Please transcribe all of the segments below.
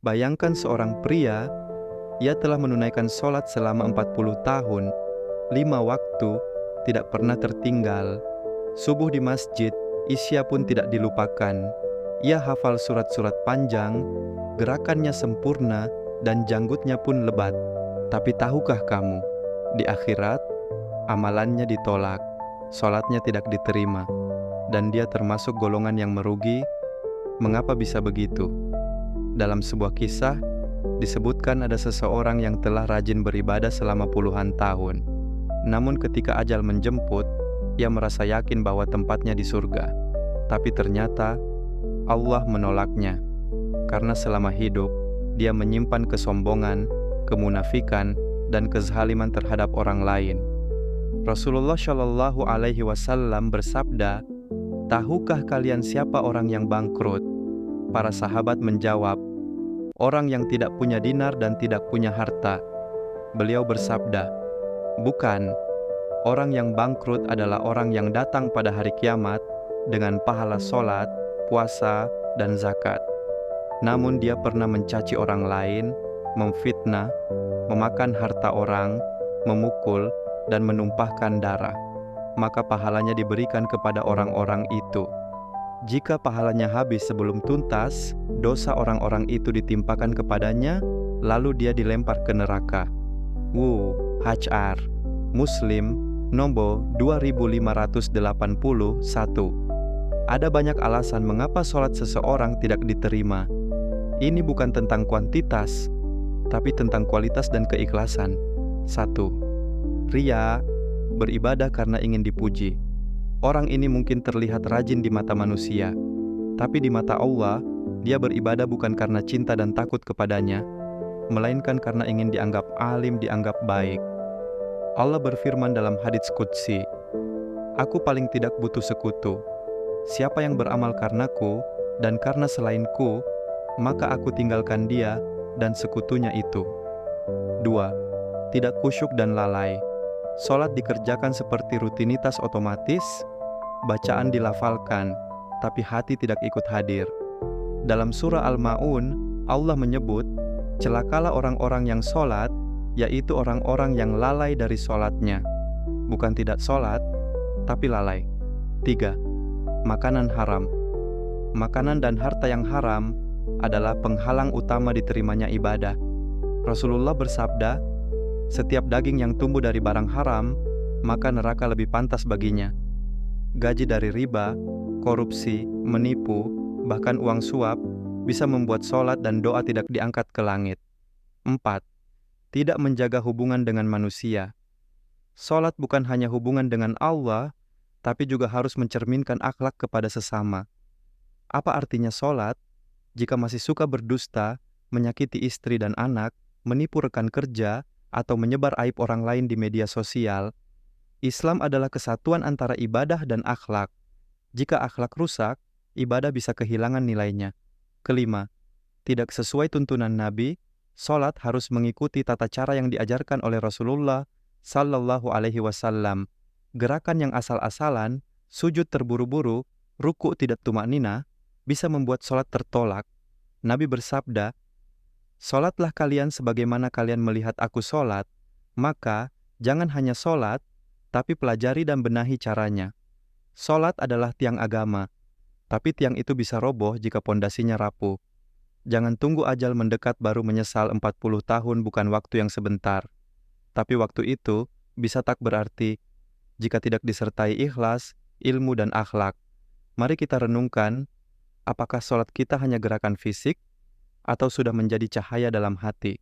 Bayangkan seorang pria, ia telah menunaikan sholat selama 40 tahun, 5 waktu, tidak pernah tertinggal. Subuh di masjid, isya pun tidak dilupakan. Ia hafal surat-surat panjang, gerakannya sempurna, dan janggutnya pun lebat. Tapi tahukah kamu, di akhirat, amalannya ditolak, sholatnya tidak diterima, dan dia termasuk golongan yang merugi. Mengapa bisa begitu? Dalam sebuah kisah, disebutkan ada seseorang yang telah rajin beribadah selama puluhan tahun. Namun ketika ajal menjemput, ia merasa yakin bahwa tempatnya di surga. Tapi ternyata Allah menolaknya, karena selama hidup dia menyimpan kesombongan, kemunafikan, dan kezaliman terhadap orang lain. Rasulullah Shallallahu Alaihi Wasallam bersabda, "Tahukah kalian siapa orang yang bangkrut?" Para sahabat menjawab, "Orang yang tidak punya dinar dan tidak punya harta." Beliau bersabda, "Bukan, orang yang bangkrut adalah orang yang datang pada hari kiamat dengan pahala sholat, puasa, dan zakat. Namun dia pernah mencaci orang lain, memfitnah, memakan harta orang, memukul, dan menumpahkan darah. Maka pahalanya diberikan kepada orang-orang itu. Jika pahalanya habis sebelum tuntas, dosa orang-orang itu ditimpakan kepadanya, lalu dia dilempar ke neraka." HR Muslim nomor 2581. Ada banyak alasan mengapa sholat seseorang tidak diterima. Ini bukan tentang kuantitas, tapi tentang kualitas dan keikhlasan. 1. Riya, beribadah karena ingin dipuji. Orang ini mungkin terlihat rajin di mata manusia, tapi di mata Allah, dia beribadah bukan karena cinta dan takut kepadanya, melainkan karena ingin dianggap alim, dianggap baik. Allah berfirman dalam hadits qudsi, "Aku paling tidak butuh sekutu. Siapa yang beramal karenaku dan karena selainku, maka aku tinggalkan dia dan sekutunya itu." 2. Tidak khusyuk dan lalai. Sholat dikerjakan seperti rutinitas otomatis, bacaan dilafalkan, tapi hati tidak ikut hadir. Dalam surah Al-Ma'un, Allah menyebut, "Celakalah orang-orang yang sholat, yaitu orang-orang yang lalai dari sholatnya." Bukan tidak sholat, tapi lalai. 3. Makanan haram. Makanan dan harta yang haram adalah penghalang utama diterimanya ibadah. Rasulullah bersabda, "Setiap daging yang tumbuh dari barang haram, maka neraka lebih pantas baginya." Gaji dari riba, korupsi, menipu, bahkan uang suap bisa membuat sholat dan doa tidak diangkat ke langit. 4. Tidak menjaga hubungan dengan manusia. Sholat bukan hanya hubungan dengan Allah, tapi juga harus mencerminkan akhlak kepada sesama. Apa artinya sholat jika masih suka berdusta, menyakiti istri dan anak, menipu rekan kerja, atau menyebar aib orang lain di media sosial? Islam adalah kesatuan antara ibadah dan akhlak. Jika akhlak rusak, ibadah bisa kehilangan nilainya. 5. Tidak sesuai tuntunan Nabi, sholat harus mengikuti tata cara yang diajarkan oleh Rasulullah Sallallahu Alaihi Wasallam. Gerakan yang asal-asalan, sujud terburu-buru, ruku tidak tumaknina, bisa membuat sholat tertolak. Nabi bersabda, "Sholatlah kalian sebagaimana kalian melihat aku sholat, maka jangan hanya sholat, tapi pelajari dan benahi caranya." Sholat adalah tiang agama, tapi tiang itu bisa roboh jika pondasinya rapuh. Jangan tunggu ajal mendekat baru menyesal. 40 tahun bukan waktu yang sebentar. Tapi waktu itu bisa tak berarti jika tidak disertai ikhlas, ilmu, dan akhlak. Mari kita renungkan, apakah sholat kita hanya gerakan fisik, atau sudah menjadi cahaya dalam hati?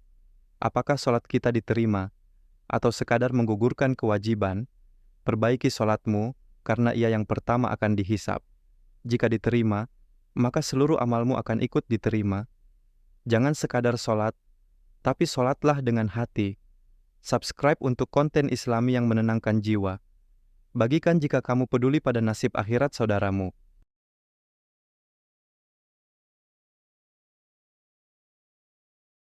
Apakah sholat kita diterima, atau sekadar menggugurkan kewajiban? Perbaiki sholatmu, karena ia yang pertama akan dihisap. Jika diterima, maka seluruh amalmu akan ikut diterima. Jangan sekadar sholat, tapi sholatlah dengan hati. Subscribe untuk konten Islami yang menenangkan jiwa. Bagikan jika kamu peduli pada nasib akhirat saudaramu.